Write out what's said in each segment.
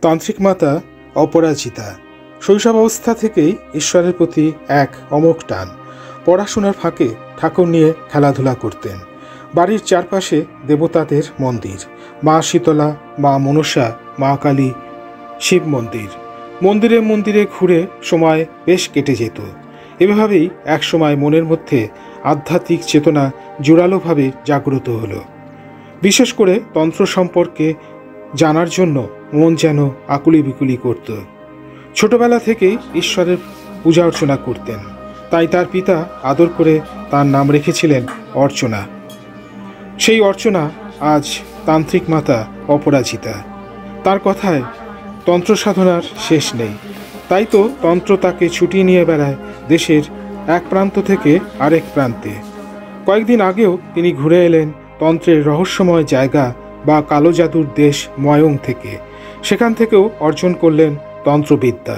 তান্ত্রিক মাতা অপরাজিতা শৈশবাবস্থা থেকেই ঈশ্বরের প্রতি এক অমোঘ টান। পড়াশোনার ফাঁকে ঠাকুর নিয়ে খেলাধুলা করতেন। বাড়ির চারপাশে দেবতাদের মন্দির, মা শীতলা, মা মনসা, মা কালী, শিব মন্দির, মন্দিরে মন্দিরে ঘুরে সময় বেশ কেটে যেত। এভাবেই এক সময় মনের মধ্যে আধ্যাত্মিক চেতনা জোরালোভাবে জাগ্রত হলো। বিশেষ করে তন্ত্র সম্পর্কে জানার জন্য মন যেন আকুলি বিকুলি করত। ছোটবেলা থেকেই ঈশ্বরের পূজা অর্চনা করতেন, তাই তার পিতা আদর করে তার নাম রেখেছিলেন অর্চনা। সেই অর্চনা আজ তান্ত্রিক মাতা অপরাজিতা। তার কথায় তন্ত্র সাধনার শেষ নেই, তাই তো তন্ত্র তাকে ছুটিয়ে নিয়ে বেড়ায় দেশের এক প্রান্ত থেকে আরেক প্রান্তে। কয়েকদিন আগেও তিনি ঘুরে এলেন তন্ত্রের রহস্যময় জায়গা বা কালো জাদুর দেশ ময়ং থেকে। সেখান থেকেও অর্জন করলেন তন্ত্রবিদ্যা।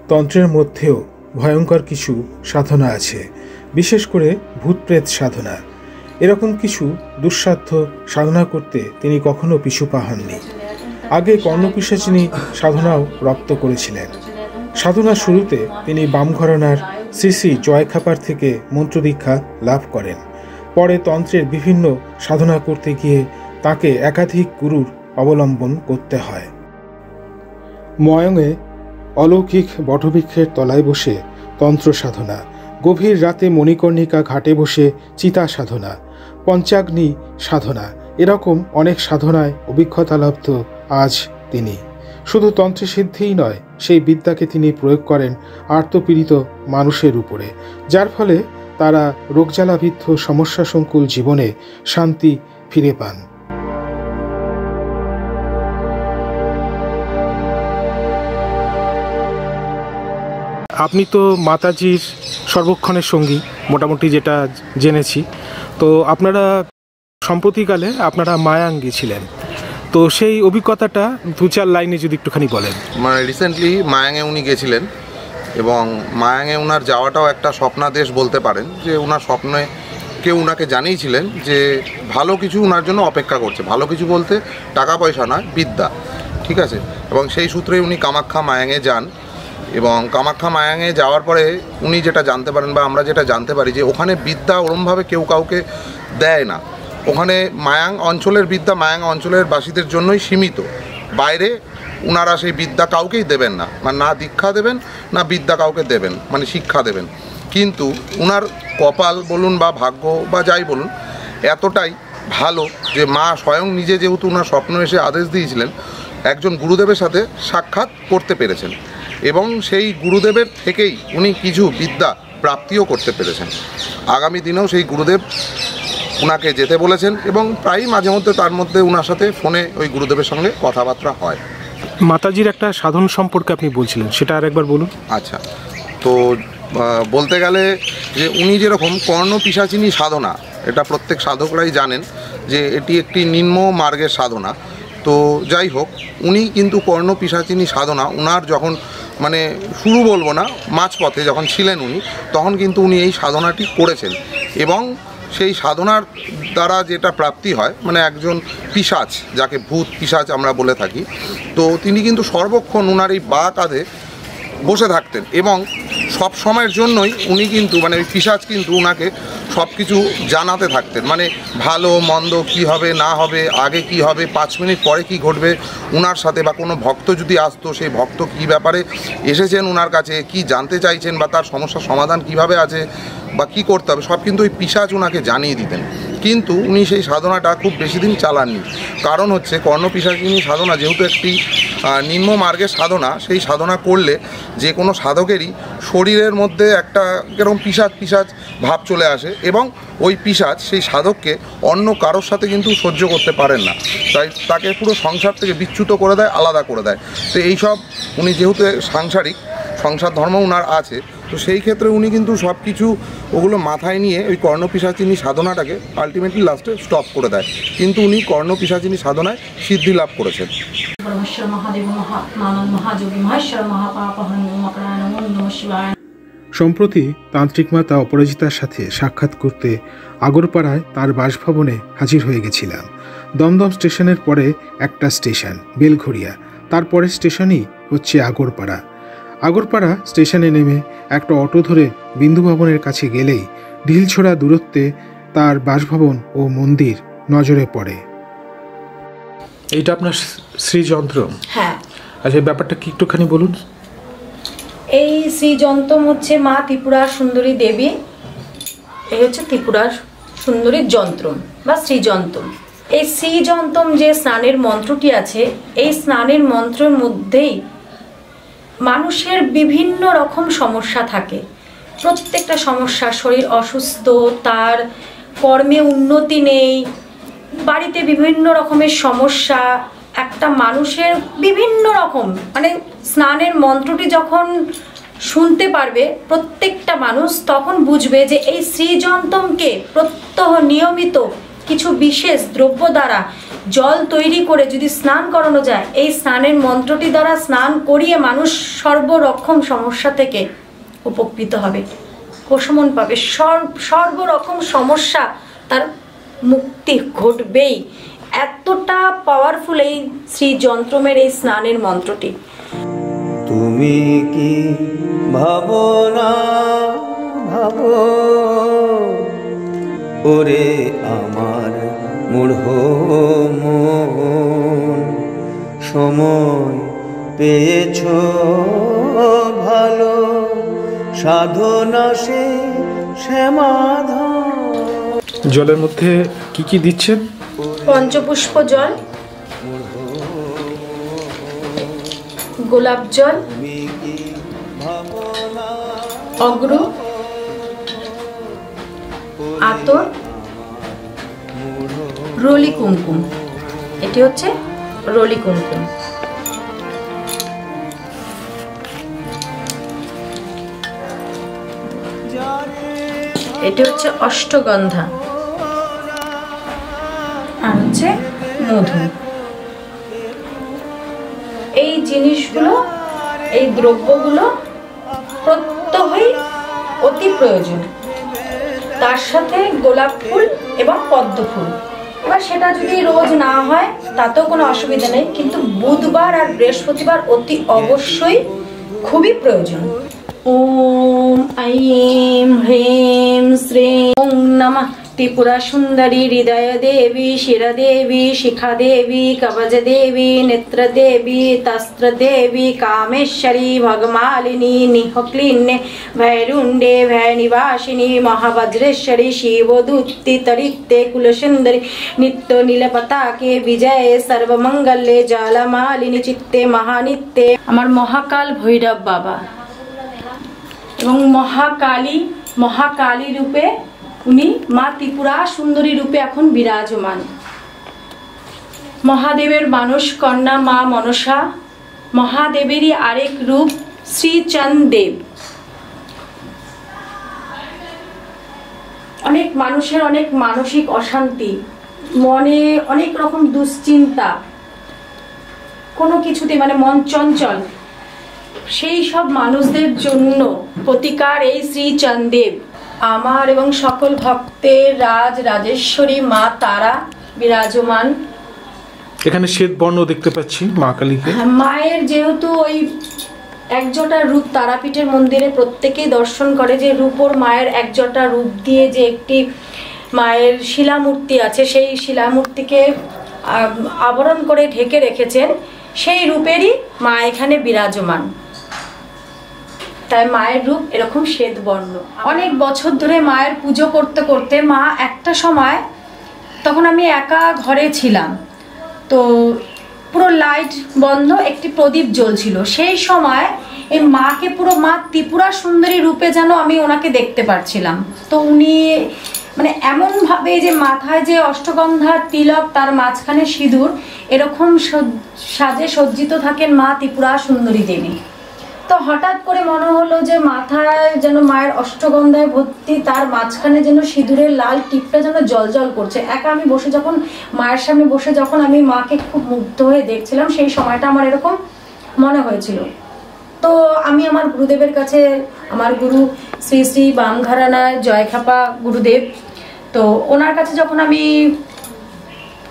তন্ত্রের মধ্যেও ভয়ঙ্কর কিছু সাধনা আছে, বিশেষ করে ভূতপ্রেত সাধনা। এরকম কিছু দুঃসাধ্য সাধনা করতে তিনি কখনো পিছু পা হননি। আগে কর্ণপিশাচিনী সাধনাও রপ্ত করেছিলেন। সাধনার শুরুতে তিনি বাম ঘরানার শ্রী শ্রী জয়খাপার থেকে মন্ত্রদীক্ষা লাভ করেন। পরে তন্ত্রের বিভিন্ন সাধনা করতে গিয়ে তাকে একাধিক গুরুর অবলম্বন করতে হয়। ময়ঙে অলৌকিক বটবৃক্ষের তলায় বসে তন্ত্র সাধনা, গভীর রাতে মণিকর্ণিকা ঘাটে বসে চিতা সাধনা, পঞ্চাগ্নি সাধনা, এরকম অনেক সাধনায় অভিজ্ঞতালব্ধ আজ তিনি। শুধু তন্ত্রে সিদ্ধিই নয়, সেই বিদ্যাকে তিনি প্রয়োগ করেন আর্তপীড়িত মানুষের উপরে, যার ফলে তারা রোগজ্বালাবিদ্ধ সমস্যাসংকুল জীবনে শান্তি ফিরে পান। আপনি তো মাতাজির সর্বক্ষণের সঙ্গী, মোটামুটি যেটা জেনেছি। তো আপনারা সম্প্রতিকালে আপনারা মায়াং গিয়েছিলেন, তো সেই অভিজ্ঞতাটা দু চার লাইনে যদি একটুখানি বলেন। মানে রিসেন্টলি মায়াঙে উনি গেছিলেন, এবং মায়াঙে ওনার যাওয়াটাও একটা স্বপ্নাদেশ বলতে পারেন। যে ওনার স্বপ্নে কেউ ওনাকে জানিয়েছিলেন যে ভালো কিছু ওনার জন্য অপেক্ষা করছে। ভালো কিছু বলতে টাকা পয়সা নয়, বিদ্যা, ঠিক আছে। এবং সেই সূত্রে উনি কামাখ্যা মায়াঙে যান, এবং কামাখ্যা মায়াঙে যাওয়ার পরে উনি যেটা জানতে পারেন বা আমরা যেটা জানতে পারি যে ওখানে বিদ্যা ওরমভাবে কেউ কাউকে দেয় না। ওখানে মায়াং অঞ্চলের বিদ্যা মায়াং অঞ্চলের বাসীদের জন্যই সীমিত। বাইরে ওনারা সেই বিদ্যা কাউকেই দেবেন না, মানে না দীক্ষা দেবেন না বিদ্যা কাউকে দেবেন, মানে শিক্ষা দেবেন। কিন্তু ওনার কপাল বলুন বা ভাগ্য বা যাই বলুন, এতটাই ভালো যে মা স্বয়ং নিজে যেহেতু ওনার স্বপ্ন এসে আদেশ দিয়েছিলেন, একজন গুরুদেবের সাথে সাক্ষাৎ করতে পেরেছেন, এবং সেই গুরুদেবের থেকেই উনি কিছু বিদ্যা প্রাপ্তিও করতে পেরেছেন। আগামী দিনেও সেই গুরুদেব ওনাকে যেতে বলেছেন, এবং প্রায়ই মাঝে মধ্যে তার মধ্যে ওনার সাথে ফোনে ওই গুরুদেবের সঙ্গে কথাবার্তা হয়। মাতাজির একটা সাধন সম্পর্কে আপনি বলছিলেন, সেটা আর একবার বলুন। আচ্ছা, তো বলতে গেলে যে উনি যেরকম কর্ণপিশাচিনী সাধনা, এটা প্রত্যেক সাধকরাই জানেন যে এটি একটি নিম্ন মার্গের সাধনা। তো যাই হোক, উনি কিন্তু কর্ণপিশাচিনী সাধনা ওনার যখন মানে শুরু বলবো না, মাঝপথে যখন ছিলেন উনি, তখন কিন্তু উনি এই সাধনাটি করেছেন। এবং সেই সাধনার দ্বারা যেটা প্রাপ্তি হয়, মানে একজন পিশাচ, যাকে ভূত পিশাচ আমরা বলে থাকি, তো তিনি কিন্তু সর্বক্ষণ ওনার এই বাঁ কাঁধে বসে থাকতেন, এবং সব সময়ের জন্যই উনি কিন্তু মানে ওই পিশাচ কিন্তু ওনাকে সব কিছু জানাতে থাকতেন। মানে ভালো মন্দ কী হবে না হবে, আগে কি হবে, 5 মিনিট পরে কি ঘটবে ওনার সাথে, বা কোনো ভক্ত যদি আসতো, সেই ভক্ত কী ব্যাপারে এসেছেন ওনার কাছে, কি জানতে চাইছেন, বা তার সমস্যার সমাধান কিভাবে আছে বা কী করতে হবে, সব কিন্তু ওই পিশাচ ওনাকে জানিয়ে দিতেন। কিন্তু উনি সেই সাধনাটা খুব বেশি দিন চালাননি। কারণ হচ্ছে কর্ণপিশাচিনী সাধনা যেহেতু একটি নিম্ন মার্গের সাধনা, সেই সাধনা করলে যে কোনো সাধকেরই শরীরের মধ্যে একটা এরকম পিশাচ পিশাচ ভাব চলে আসে, এবং ওই পিশাচ সেই সাধককে অন্য কারোর সাথে কিন্তু সহ্য করতে পারেন না, তাই তাকে পুরো সংসার থেকে বিচ্যুত করে দেয়, আলাদা করে দেয়। তো এইসব উনি যেহেতু সাংসারিক, সংসার ধর্ম ওনার আছে, তো সেই ক্ষেত্রে উনি কিন্তু সব কিছু ওগুলো মাথায় নিয়ে ওই কর্ণপিশাচিনী সাধনাটাকে আলটিমেটলি লাস্টে স্টপ করে দেয়। কিন্তু উনি কর্ণপিশাচিনী সাধনায় সিদ্ধি লাভ করেছেন। সম্প্রতি তান্ত্রিক মাতা অপরাজিতার সাথে সাক্ষাৎ করতে আগরপাড়ায় তার বাসভবনে হাজির হয়ে গেছিলাম। দমদম স্টেশনের পরে একটা স্টেশন বেলঘড়িয়া, তারপরে স্টেশনই হচ্ছে আগরপাড়া। আগরপাড়া স্টেশনে নেমে একটা অটো ধরে বিন্দু ভবনের কাছে গেলেই ঢিলছোড়া দূরত্বে তার বাসভবন ও মন্দির নজরে পড়ে। এইটা আপনার শ্রীযন্ত্র? হ্যাঁ। আচ্ছা, ব্যাপারটা কি একটুখানি বলুন। এই শ্রীযন্ত্রম হচ্ছে মা ত্রিপুরা সুন্দরী দেবী, এই হচ্ছে ত্রিপুরা সুন্দরীর যন্ত্রম বা শ্রীযন্ত্রম। এই শ্রীযন্ত্রম যে স্নানের মন্ত্রটি আছে, এই স্নানের মন্ত্রের মধ্যেই মানুষের বিভিন্ন রকম সমস্যা থাকে। প্রত্যেকটা সমস্যা, শরীর অসুস্থ, তার কর্মে উন্নতি নেই, বাড়িতে বিভিন্ন রকমের সমস্যা, একটা মানুষের বিভিন্ন রকম, মানে স্নানের মন্ত্রটি যখন শুনতে পারবে প্রত্যেকটা মানুষ, তখন বুঝবে যে এই শ্রীযন্ত্রমকে প্রত্যহ নিয়মিত কিছু বিশেষ দ্রব্য দ্বারা জল তৈরি করে যদি স্নান করানো যায়, এই স্নানের মন্ত্রটি দ্বারা স্নান করিয়ে মানুষ সর্বরকম সমস্যা থেকে উপকৃত হবে, উপশমন পাবে, সর্বরকম সমস্যা তার মুক্তি ঘটবেই। এতটা পাওয়ারফুল এই শ্রীযন্ত্রমের এই স্নানের মন্ত্রটি। তুমি কি ভাবনা ভাবো ওরে আমার মূঢ় মন, সময় পেয়েছ ভালো, সাধনা সে সমাধান। জলের মধ্যে কি কি দিচ্ছেন? পঞ্চপুষ্প জল, গোলাপ জল, অগ্র, আতর, রলি কুমকুম। এটি হচ্ছে রলি কুমকুম। এটি হচ্ছে অষ্টগন্ধা, আর হচ্ছে মধু। এই জিনিসগুলো, এই দ্রব্যগুলো প্রত্যহই অতি প্রয়োজন। তার সাথে গোলাপ ফুল এবং পদ্ম ফুল। এবার সেটা যদি রোজ না হয় তাতেও কোনো অসুবিধা নেই, কিন্তু বুধবার আর বৃহস্পতিবার অতি অবশ্যই খুবই প্রয়োজন। ওম আইম হ্রিম শ্রীম ওম নমঃ त्रिपुरा सुंदरी हृदय देवी शिरा देवी शिखा देवी कवच देवी नेत्र देवी तस्त्र देवी कामेश्वरी भगमालिनी निहक्लिन्ने भैरुंडे भयनिवासिनी महावज्रेश्वरी शिवदूती तरिते कुलसुंदरी नित्य नीलपताके विजय सर्वमंगले ज्वालामालिनी चित्ते महानित्ये। আমার মহাকাল ভৈরব বাবা এবং মহাকালী রূপে উনি মা ত্রিপুরা সুন্দরী রূপে এখন বিরাজমান। মহাদেবের মানস কন্যা মা মনসা, মহাদেবেরই আরেক রূপ শ্রীচন্দেব। অনেক মানুষের অনেক মানসিক অশান্তি, মনে অনেক রকম দুশ্চিন্তা, কোনো কিছুতে মানে মন চঞ্চল, সেই সব মানুষদের জন্য প্রতিকার এই শ্রীচন্দেব। আমার এবং সকল ভক্তের রাজেশ্বরী মা তারা বিরাজমান। এখানে শ্বেত বর্ণ দেখতে পাচ্ছি মা কালীকে। মায়ের যেহেতু ওই একজোটা রূপ, তারাপীঠের মন্দিরে প্রত্যেকেই দর্শন করে যে রূপোর মায়ের একজোটা রূপ দিয়ে যে একটি মায়ের শিলামূর্তি আছে, সেই শিলামূর্তিকে আবরণ করে ঢেকে রেখেছেন, সেই রূপেরই মা এখানে বিরাজমান। তাই মায়ের রূপ এরকম শ্বেত বর্ণ। অনেক বছর ধরে মায়ের পুজো করতে করতে মা একটা সময়, তখন আমি একা ঘরে ছিলাম, তো পুরো লাইট বন্ধ, একটি প্রদীপ জ্বলছিল। সেই সময় এই মাকে পুরো মা ত্রিপুরা সুন্দরী রূপে যেন আমি ওনাকে দেখতে পাচ্ছিলাম। তো উনি মানে এমনভাবে যে মাথায় যে অষ্টগন্ধা তিলক, তার মাঝখানে সিঁদুর, এরকম সাজে সজ্জিত থাকেন মা ত্রিপুরা সুন্দরী দেবী। তো হঠাৎ করে মনে হলো যে মাথায় যেন মায়ের অষ্টগন্ধায় ভর্তি, তার মাঝখানে যেন সিঁদুরের লাল টিপটা যেন জল করছে। একা আমি বসে যখন মায়ের সামনে বসে যখন আমি মাকে খুব মুগ্ধ হয়ে দেখছিলাম, সেই সময়টা আমার এরকম মনে হয়েছিল। তো আমি আমার গুরুদেবের কাছে, আমার গুরু শ্রী শ্রী বামঘরানায় জয়খাপা গুরুদেব, তো ওনার কাছে যখন আমি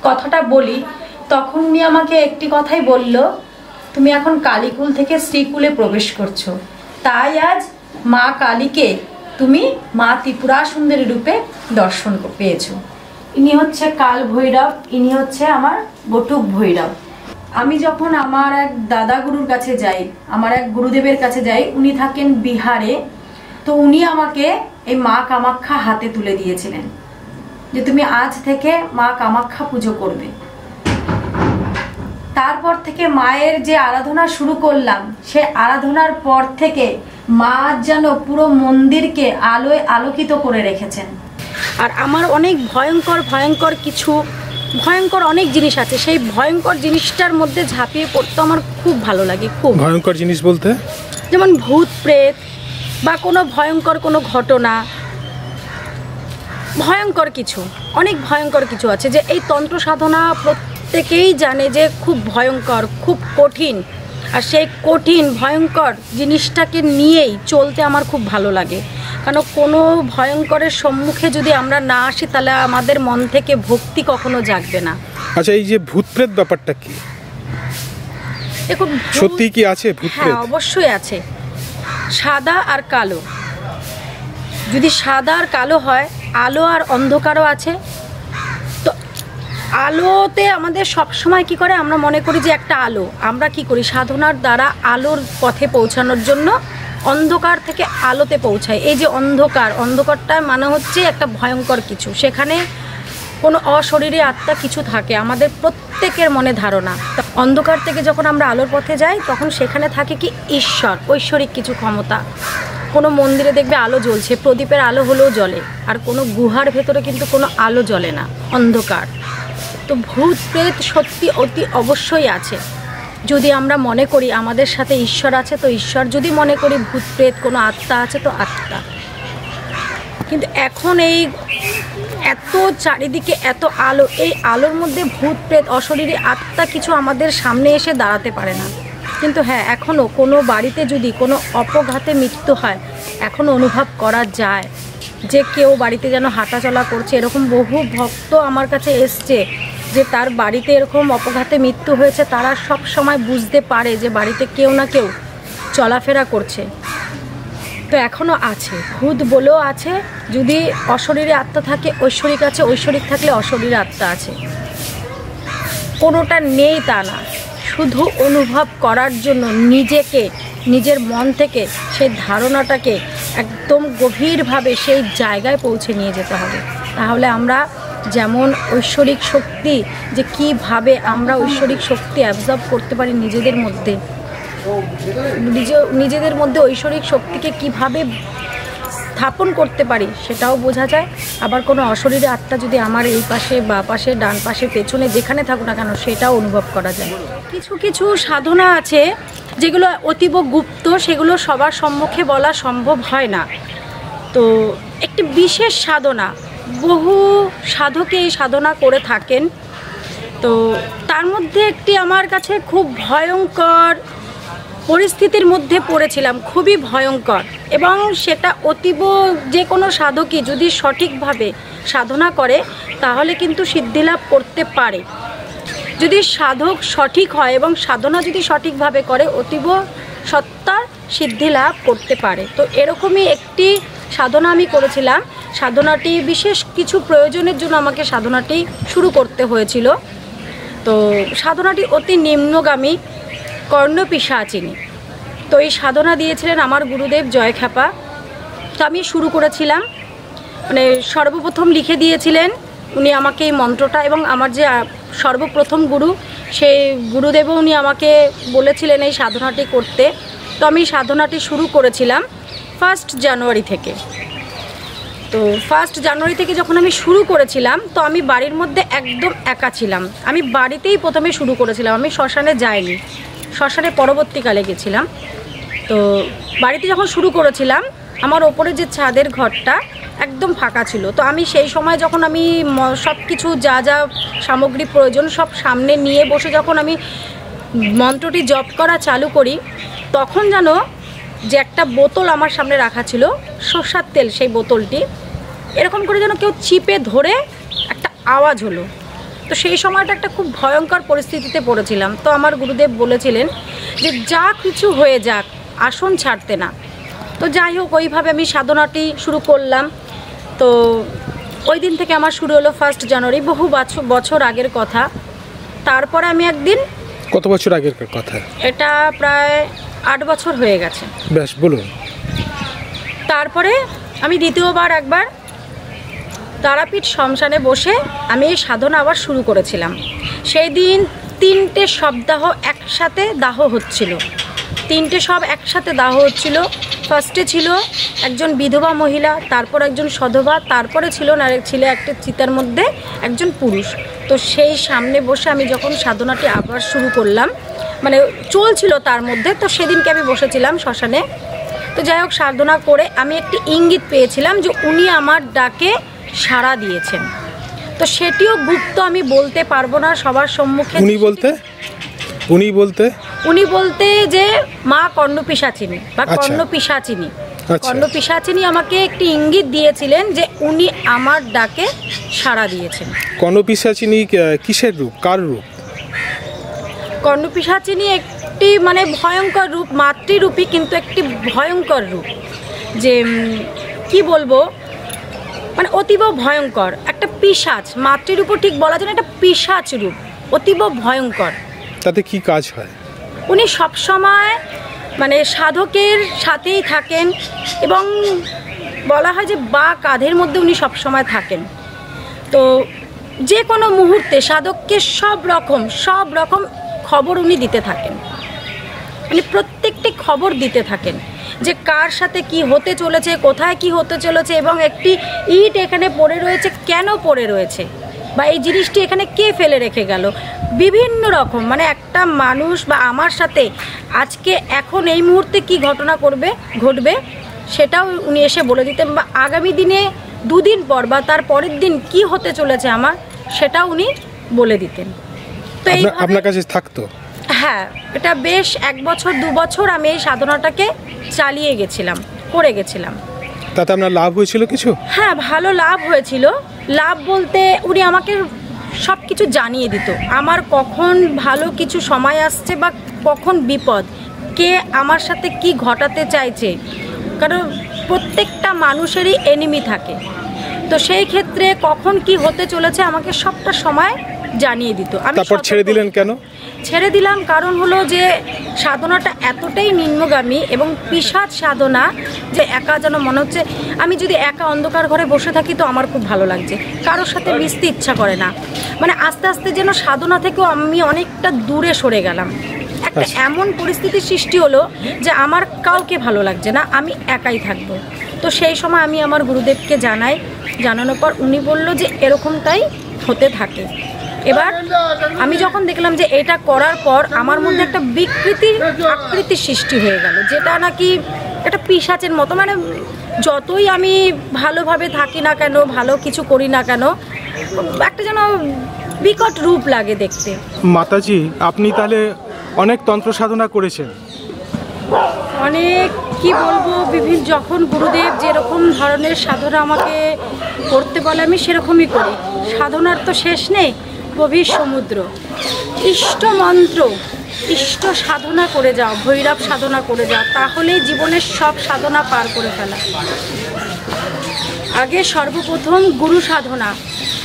কথাটা বলি, তখন উনি আমাকে একটি কথাই বলল তুমি এখন কালীকুল থেকে শ্রীকুলে প্রবেশ করছো, তাই আজ মা কালীকে তুমি মা ত্রিপুরা সুন্দরী রূপে দর্শন পেয়েছো। ইনি হচ্ছে কাল ভৈরব, ইনি হচ্ছে আমার বটুক ভৈরব। আমি যখন আমার এক দাদা গুরুর কাছে যাই, আমার এক গুরুদেবের কাছে যাই, উনি থাকেন বিহারে, তো উনি আমাকে এই মা কামাখ্যা হাতে তুলে দিয়েছিলেন যে তুমি আজ থেকে মা কামাখ্যা পুজো করবে। তারপর থেকে মায়ের যে আরাধনা শুরু করলাম, সে আরাধনার পর থেকে মা যেন পুরো মন্দিরকে আলোয় আলোকিত করে রেখেছেন। আর আমার অনেক ভয়ঙ্কর কিছু ভয়ঙ্কর অনেক জিনিস আছে, সেই ভয়ঙ্কর জিনিসটার মধ্যে ঝাঁপিয়ে পড়তে আমার খুব ভালো লাগে। খুব ভয়ঙ্কর জিনিস বলতে যেমন ভূত প্রেত বা কোনো ভয়ঙ্কর কোনো ঘটনা, ভয়ঙ্কর কিছু, অনেক ভয়ঙ্কর কিছু আছে যে এই তন্ত্র সাধনা প্রত্যেকেই জানে যে খুব ভয়ঙ্কর, খুব কঠিন। আর সেই কঠিন ভয়ঙ্কর জিনিসটাকে নিয়েই চলতে আমার খুব ভালো লাগে, কারণ কোনো ভয়ঙ্করের সম্মুখে যদি আমরা না আসি তাহলে আমাদের মন থেকে ভক্তি কখনো জাগবে না। আচ্ছা, এই যে ভূত প্রেত ব্যাপারটা কি? দেখুন, সত্যি কি আছে ভূত প্রেত? হ্যাঁ, অবশ্যই আছে। সাদা আর কালো, যদি সাদা আর কালো হয়, আলো আর অন্ধকারও আছে। তো আলোতে আমাদের সবসময় কি করে, আমরা মনে করি যে একটা আলো, আমরা কি করি সাধনার দ্বারা আলোর পথে পৌঁছানোর জন্য অন্ধকার থেকে আলোতে পৌঁছায়। এই যে অন্ধকারটা মানে হচ্ছে একটা ভয়ঙ্কর কিছু, সেখানে কোনো অশরীরী আত্মা কিছু থাকে, আমাদের প্রত্যেকের মনে ধারণা। অন্ধকার থেকে যখন আমরা আলোর পথে যাই, তখন সেখানে থাকে কি ঈশ্বর, ঐশ্বরিক কিছু ক্ষমতা। কোনো মন্দিরে দেখবে আলো জ্বলছে, প্রদীপের আলো হলেও জ্বলে, আর কোনো গুহার ভেতরে কিন্তু কোনো আলো জ্বলে না, অন্ধকার। তো ভূত প্রেত সত্যি অতি অবশ্যই আছে। যদি আমরা মনে করি আমাদের সাথে ঈশ্বর আছে তো ঈশ্বর, যদি মনে করি ভূত প্রেত কোনো আত্মা আছে তো আত্মা। কিন্তু এখন এই এত চারিদিকে এত আলো, এই আলোর মধ্যে ভূত প্রেত অশরীরী আত্মা কিছু আমাদের সামনে এসে দাঁড়াতে পারে না। কিন্তু হ্যাঁ, এখনও কোনো বাড়িতে যদি কোনো অপঘাতে মৃত্যু হয়, এখনও অনুভব করা যায় যে কেউ বাড়িতে যেন হাঁটাচলা করছে। এরকম বহু ভক্ত আমার কাছে এসছে যে তার বাড়িতে এরকম অপঘাতে মৃত্যু হয়েছে, তারা সব সময় বুঝতে পারে যে বাড়িতে কেউ না কেউ চলাফেরা করছে। তো এখনও আছে, ভূত বলেও আছে। যদি অশরীরী আত্মা থাকে, ঐশ্বরিক আছে, ঐশ্বরিক থাকলে অশরীরী আত্মা আছে। কোনোটা নেই তা না, শুধু অনুভব করার জন্য নিজেকে, নিজের মন থেকে সেই ধারণাটাকে একদম গভীরভাবে সেই জায়গায় পৌঁছে নিয়ে যেতে হবে। তাহলে আমরা যেমন ঐশ্বরিক শক্তি, যে কিভাবে আমরা ঐশ্বরিক শক্তি অ্যাবজর্ব করতে পারি নিজেদের মধ্যে, নিজেদের মধ্যে ঐশ্বরিক শক্তিকে কিভাবে স্থাপন করতে পারি সেটাও বোঝা যায়। আবার কোনো অশরীরী আত্মা যদি আমার এই পাশে, বা পাশে, ডান পাশে, পেছনে যেখানে থাকুক না কেন, সেটাও অনুভব করা যায়। কিছু কিছু সাধনা আছে যেগুলো অতীব গুপ্ত, সেগুলো সবার সম্মুখে বলা সম্ভব হয় না। তো একটি বিশেষ সাধনা, বহু সাধকে এই সাধনা করে থাকেন। তো তার মধ্যে একটি আমার কাছে খুব ভয়ঙ্কর পরিস্থিতির মধ্যে পড়েছিলাম, খুবই ভয়ঙ্কর। এবং সেটা অতীব, যে কোনো সাধকই যদি সঠিকভাবে সাধনা করে তাহলে কিন্তু সিদ্ধিলাভ করতে পারে। যদি সাধক সঠিক হয় এবং সাধনা যদি সঠিকভাবে করে, অতীব সত্তার সিদ্ধিলাভ করতে পারে। তো এরকমই একটি সাধনা আমি করেছিলাম। সাধনাটি বিশেষ কিছু প্রয়োজনের জন্য আমাকে সাধনাটি শুরু করতে হয়েছিল। তো সাধনাটি অতি নিম্নগামী, কর্ণপিশাচিনী। তো এই সাধনা দিয়েছিলেন আমার গুরুদেব জয়খ্যাপা। তো আমি শুরু করেছিলাম, মানে সর্বপ্রথম লিখে দিয়েছিলেন উনি আমাকে এই মন্ত্রটা, এবং আমার যে সর্বপ্রথম গুরু, সেই গুরুদেবও উনি আমাকে বলেছিলেন এই সাধনাটি করতে। তো আমি সাধনাটি শুরু করেছিলাম 1 জানুয়ারি থেকে। তো 1 জানুয়ারি থেকে যখন আমি শুরু করেছিলাম, তো আমি বাড়ির মধ্যে একদম একা ছিলাম। আমি বাড়িতেই প্রথমে শুরু করেছিলাম, আমি শ্মশানে যাইনি, শ্মশানে পরবর্তীকালে গেছিলাম। তো বাড়িতে যখন শুরু করেছিলাম, আমার ওপরে যে ছাদের ঘরটা একদম ফাঁকা ছিল। তো আমি সেই সময় যখন আমি সব কিছু যা যা সামগ্রী প্রয়োজন সব সামনে নিয়ে বসে যখন আমি মন্ত্রটি জপ করা চালু করি, তখন যেন যে একটা বোতল আমার সামনে রাখা ছিল সরষের তেল, সেই বোতলটি এরকম করে যেন কেউ চিপে ধরে একটা আওয়াজ হলো। তো সেই সময়টা একটা খুব ভয়ঙ্কর পরিস্থিতিতে পড়েছিলাম। তো আমার গুরুদেব বলেছিলেন যে যা কিছু হয়ে যাক আসন ছাড়তে না। তো যাই হোক, ওইভাবে আমি সাধনাটি শুরু করলাম। তো ওই দিন থেকে আমার শুরু হলো 1 জানুয়ারি, বহু বছর আগের কথা। তারপরে আমি একদিন, কত বছর আগের কথা? এটা প্রায় 8 বছর হয়ে গেছে। বেশ, বলুন। তারপরে আমি দ্বিতীয়বার একবার তারাপীঠ শ্মশানে বসে আমি এই সাধনা আবার শুরু করেছিলাম। সেই দিন 3টে শবদাহ একসাথে দাহ হচ্ছিল, 3টে শব একসাথে দাহ হচ্ছিল। ফার্স্টে ছিল একজন বিধবা মহিলা, তারপর একজন সধবা, তারপরে ছিল একটা চিতার মধ্যে একজন পুরুষ। তো সেই সামনে বসে আমি যখন সাধনাটি আবার শুরু করলাম, মানে চলছিল তার মধ্যে, তো সেদিনকে আমি বসেছিলাম শ্মশানে। তো যাই হোক, সাধনা করে আমি একটি ইঙ্গিত পেয়েছিলাম যে উনি আমার ডাকে সাড়া দিয়েছেন। তো সেটিও গুপ্ত, আমি বলতে পারবো না সবার সম্মুখে। উনি বলতে যে মা কর্ণপিশাচিনী বা কর্ণপিশাচিনী, কর্ণপিশাচিনী আমাকে একটি ইঙ্গিত দিয়েছিলেন যে উনি আমার ডাকে সাড়া দিয়েছেন। কর্ণপিশাচিনী কিসের রূপ, কার রূপ? কর্ণপিশাচিনী একটি মানে ভয়ঙ্কর রূপ, মাতৃরূপী, কিন্তু একটি ভয়ঙ্কর রূপ। যে কি বলবো, মানে অতীব ভয়ঙ্কর একটা পিশাচ। মাতৃরূপও ঠিক বলা যায় না, একটা পিশাচ রূপ, অতীব ভয়ঙ্কর। তাতে কি কাজ হয়? উনি সবসময় মানে সাধকের সাথেই থাকেন এবং বলা হয় যে বা কাঁধের মধ্যে উনি সবসময় থাকেন। তো যে কোনো মুহূর্তে সাধককে সব রকম খবর উনি দিতে থাকেন, উনি প্রত্যেকটি খবর দিতে থাকেন যে কার সাথে কি হতে চলেছে, কোথায় কি হতে চলেছে, এবং একটি ইট এখানে পড়ে রয়েছে, কেন পড়ে রয়েছে, বা এই জিনিসটি এখানে কে ফেলে রেখে গেল। বিভিন্ন রকম, মানে একটা মানুষ বা আমার সাথে আজকে এখন এই মুহূর্তে কি ঘটনা ঘটবে সেটাও উনি এসে বলে দিতেন, বা আগামী দিনে 2 দিন পর বা তার পরের দিন কি হতে চলেছে আমার, সেটাও উনি বলে দিতেন। তো আপনার কাছে থাকতো? হ্যাঁ, এটা বেশ 1 বছর 2 বছর আমি এই সাধনাটাকে চালিয়ে করে গেছিলাম। তাতে আপনার লাভ হয়েছিল কিছু? হ্যাঁ, ভালো লাভ হয়েছিল। লাভ বলতে উনি আমাকে সব কিছু জানিয়ে দিত, আমার কখন ভালো কিছু সময় আসছে বা কখন বিপদ, কে আমার সাথে কি ঘটাতে চাইছে। কারণ প্রত্যেকটা মানুষেরই এনিমি থাকে, তো সেই ক্ষেত্রে কখন কি হতে চলেছে আমাকে সবটা সময় জানিয়ে দিত। তারপর ছেড়ে দিলেন কেন? ছেড়ে দিলাম কারণ হলো যে সাধনাটা এতটাই নিম্নগামী এবং পিশাচ সাধনা যে একা যেন মনে হচ্ছে, আমি যদি একা অন্ধকার ঘরে বসে থাকি তো আমার খুব ভালো লাগছে, কারোর সাথে মিশতে ইচ্ছা করে না। মানে আস্তে আস্তে যেন সাধনা থেকেও আমি অনেকটা দূরে সরে গেলাম। একটা এমন পরিস্থিতির সৃষ্টি হলো যে আমার কাউকে ভালো লাগছে না, আমি একাই থাকবো। তো সেই সময় আমি আমার গুরুদেবকে জানানোর পর উনি বলল যে এরকমটাই হতে থাকে। এবার আমি যখন দেখলাম যে এটা করার পর আমার মধ্যে একটা আকৃতির সৃষ্টি হয়ে গেল, যেটা নাকি একটা পিশাচের মতো, মানে যতই আমি ভালোভাবে থাকি না কেন, ভালো কিছু করি না কেন, একটা যেন বিকট রূপ লাগে দেখতে। মাতাজি, আপনি তাহলে অনেক তন্ত্র সাধনা করেছেন? অনেক, কি বলবো, বিভিন্ন, যখন গুরুদেব যেরকম ধরনের সাধনা আমাকে করতে বলে আমি সেরকমই করি। সাধনার তো শেষ নেই, গভীর সমুদ্র। ইষ্ট মন্ত্র, ইষ্ট সাধনা করে যাও, ভৈরব সাধনা করে যাও, তাহলেই জীবনের সব সাধনা পার করে ফেলা। আগে সর্বপ্রথম গুরু সাধনা।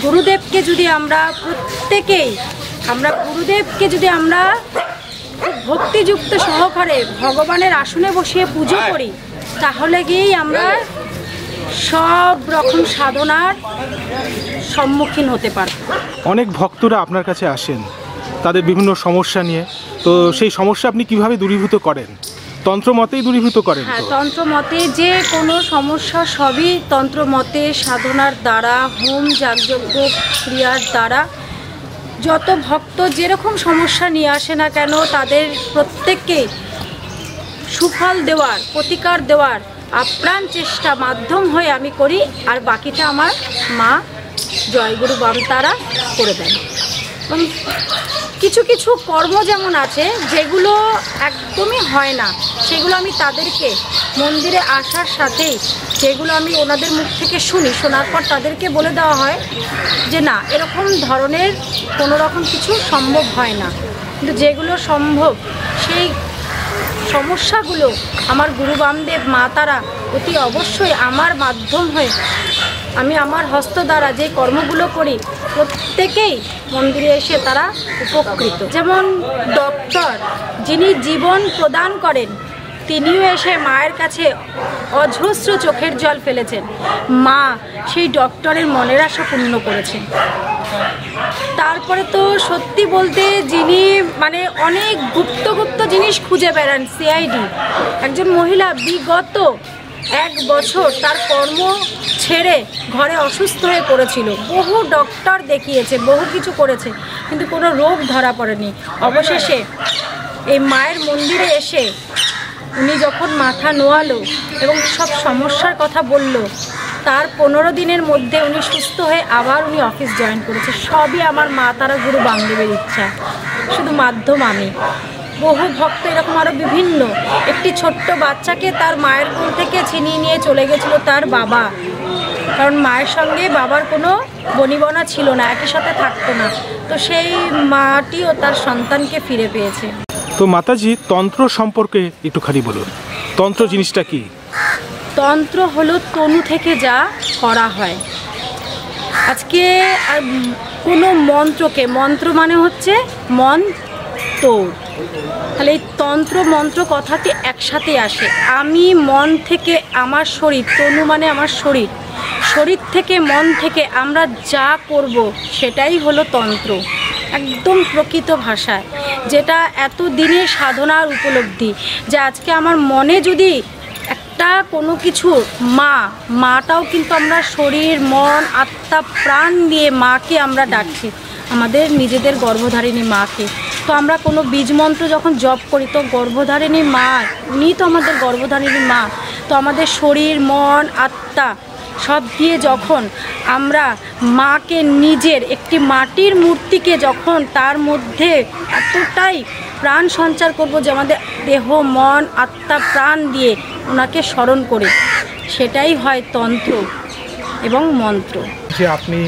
গুরুদেবকে যদি আমরা ভক্তিযুক্ত সহকারে ভগবানের আসনে বসিয়ে পুজো করি, তাহলে গিয়েই আমরা সব রকম সাধনার সম্মুখীন হতে পারব। অনেক ভক্তরা আপনার কাছে আসেন তাদের বিভিন্ন সমস্যা নিয়ে, তো সেই সমস্যা আপনি কিভাবে দূরীভূত করেন? তন্ত্রমতেই দূরীভূত করেন? হ্যাঁ, তন্ত্রমতে যে কোনো সমস্যা সবই তন্ত্রমতে সাধনার দ্বারা, হোম যাগযজ্ঞ ক্রিয়ার দ্বারা। যত ভক্ত যেরকম সমস্যা নিয়ে আসে না কেন, তাদের প্রত্যেককে সুফল দেওয়ার, প্রতিকার দেওয়ার আপ্রাণ চেষ্টা মাধ্যম হয়ে আমি করি, আর বাকিটা আমার মা জয়গুরু বামতারা করে দেন। এবং কিছু কিছু কর্ম যেমন আছে যেগুলো একদমই হয় না, সেগুলো আমি তাদেরকে মন্দিরে আসার সাথেই যেগুলো আমি ওনাদের মুখ থেকে শুনি, শোনার পর তাদেরকে বলে দেওয়া হয় যে না, এরকম ধরনের কোনো রকম কিছু সম্ভব হয় না, কিন্তু যেগুলো সম্ভব সেই সমস্যাগুলো আমার গুরু বামদেব মা তারা অতি অবশ্যই আমার মাধ্যম হয়ে আমি আমার হস্ত দ্বারা যে কর্মগুলো করি প্রত্যেকেই মন্দিরে এসে তারা উপকৃত। যেমন ডক্টর যিনি জীবন প্রদান করেন তিনিও এসে মায়ের কাছে অজস্র চোখের জল ফেলেছেন, মা সেই ডক্টরের মনের আশা পূর্ণ করেছেন। তারপরে তো সত্যি বলতে যিনি মানে অনেক গুপ্ত জিনিস খুঁজে বেড়ান, সিআইডি একজন মহিলা বিগত 1 বছর তার কর্ম ছেড়ে ঘরে অসুস্থ হয়ে পড়েছিল, বহু ডক্টর দেখিয়েছে, বহু কিছু করেছে, কিন্তু কোনো রোগ ধরা পড়েনি। অবশেষে এই মায়ের মন্দিরে এসে উনি যখন মাথা নোয়ালো এবং সব সমস্যার কথা বলল, তার 15 দিনের মধ্যে উনি সুস্থ হয়ে আবার উনি অফিস জয়েন করেছে। সবই আমার মা তারা গুরু বামদেবের ইচ্ছা, শুধু মাধ্যম আমি। বহু ভক্ত এরকম আরও বিভিন্ন, একটি ছোট্ট বাচ্চাকে তার মায়ের কোল থেকে ছিনিয়ে নিয়ে চলে গেছিল তার বাবা, কারণ মায়ের সঙ্গে বাবার কোনো বনিবনা ছিল না, একই সাথে থাকতো না, তো সেই মাটিও তার সন্তানকে ফিরে পেয়েছে। তো মাতাজি, তন্ত্র সম্পর্কে একটুখানি বলুন, তন্ত্র জিনিসটা কি? তন্ত্র হলো তনু থেকে যা করা হয়। আজকে কোনো মন্ত্রকে, মন্ত্র মানে হচ্ছে মন তোর, তাহলে এই তন্ত্র মন্ত্র কথাটি একসাথে আসে। আমি মন থেকে আমার শরীর, তনু মানে আমার শরীর, শরীর থেকে মন থেকে আমরা যা করব সেটাই হলো তন্ত্র, একদম প্রকৃত ভাষায়, যেটা এত দিনের সাধনার উপলব্ধি। যে আজকে আমার মনে যদি একটা কোনো কিছু, মাটাও কিন্তু আমরা শরীর মন আত্মা প্রাণ দিয়ে মাকে আমরা ডাকছি, আমাদের নিজেদের গর্ভধারিণী মাকে। তো আমরা কোনো বীজ মন্ত্র যখন জপ করি, তো গর্ভধারিণী মা, উনি তো আমাদের গর্ভধারিণী মা। তো আমাদের শরীর মন আত্মা সব দিয়ে যখন আমরা মাকে, নিজের একটি মাটির মূর্তিকে যখন তার মধ্যে এতটাই প্রাণ সঞ্চার করব যে আমাদের দেহ মন আত্মা প্রাণ দিয়ে ওনাকে স্মরণ করে, সেটাই হয় তন্ত্র এবং মন্ত্র। যে আপনি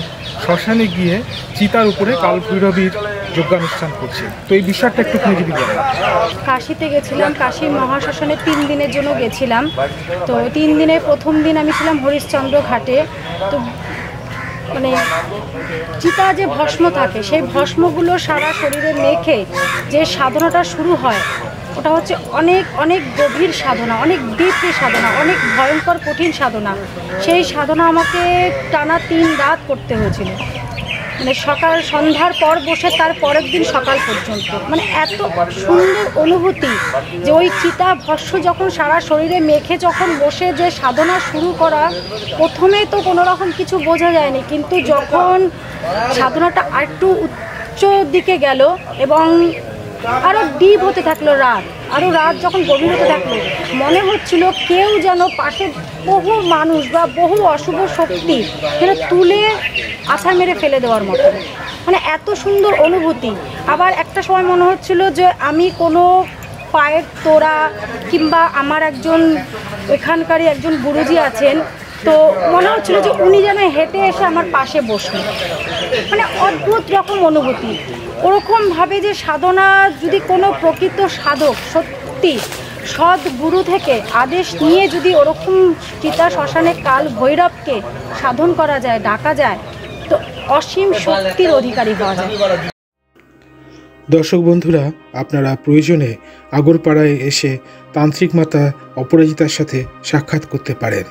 শ্মশানে গিয়ে চিতার উপরে কালভৈরবীর যজ্ঞানুষ্ঠান করছেন, তো এই বিষয়টা একটুখানি যদি বলেন। কাশিতে গেছিলাম, কাশীর মহাশ্মশানে 3 দিনের জন্য গেছিলাম। তো 3 দিনে প্রথম দিন আমি ছিলাম হরিশ্চন্দ্র ঘাটে। তো মানে চিতা যে ভস্ম থাকে, সেই ভস্মগুলো সারা শরীরে মেখে যে সাধনাটা শুরু হয়, ওটা হচ্ছে অনেক অনেক গভীর সাধনা, অনেক ডিপলি সাধনা, অনেক ভয়ঙ্কর কঠিন সাধনা। সেই সাধনা আমাকে টানা 3 রাত করতে হয়েছিল, মানে সকাল সন্ধ্যার পর বসে তার পরের দিন সকাল পর্যন্ত। মানে এত সুন্দর অনুভূতি যে ওই চিতা ভস্ম যখন সারা শরীরে মেখে যখন বসে যে সাধনা শুরু করা, প্রথমে তো কোনো রকম কিছু বোঝা যায়নি, কিন্তু যখন সাধনাটা আরেকটু উচ্চ দিকে গেল এবং আরও ডিপ হতে থাকলো রাত, আরও রাত যখন গভীর হতে থাকলো, মনে হচ্ছিল কেউ যেন পাশে বহু মানুষ বা বহু অশুভ শক্তি যেন তুলে আছাড় মেরে ফেলে দেওয়ার মতো, মানে এত সুন্দর অনুভূতি। আবার একটা সময় মনে হচ্ছিল যে আমি কোনো পায়ের তোড়া কিংবা আমার একজন এখানকারই একজন গুরুজি আছেন, তো মনে হচ্ছিল যে উনি যেন হেঁটে এসে আমার পাশে বসলেন, মানে অদ্ভুত রকম অনুভূতি। ওরকমভাবে যে সাধনা, যদি কোনো প্রকৃত সাধক সত্যি সৎ গুরু থেকে আদেশ নিয়ে যদি ওরকম চিতা শ্মশানে কাল ভৈরবকে সাধন করা যায়, ডাকা যায়, তো অসীম শক্তির অধিকারী হওয়া যায়। দর্শক বন্ধুরা, আপনারা প্রয়োজনে আগরপাড়ায় এসে তান্ত্রিক মাতা অপরাজিতার সাথে সাক্ষাৎ করতে পারেন।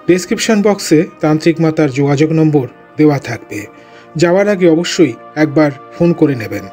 ডেসক্রিপশন বক্সে তান্ত্রিক মাতার যোগাযোগ নম্বর দেওয়া থাকবে। যাওয়ার আগে অবশ্যই একবার ফোন করে নেবেন।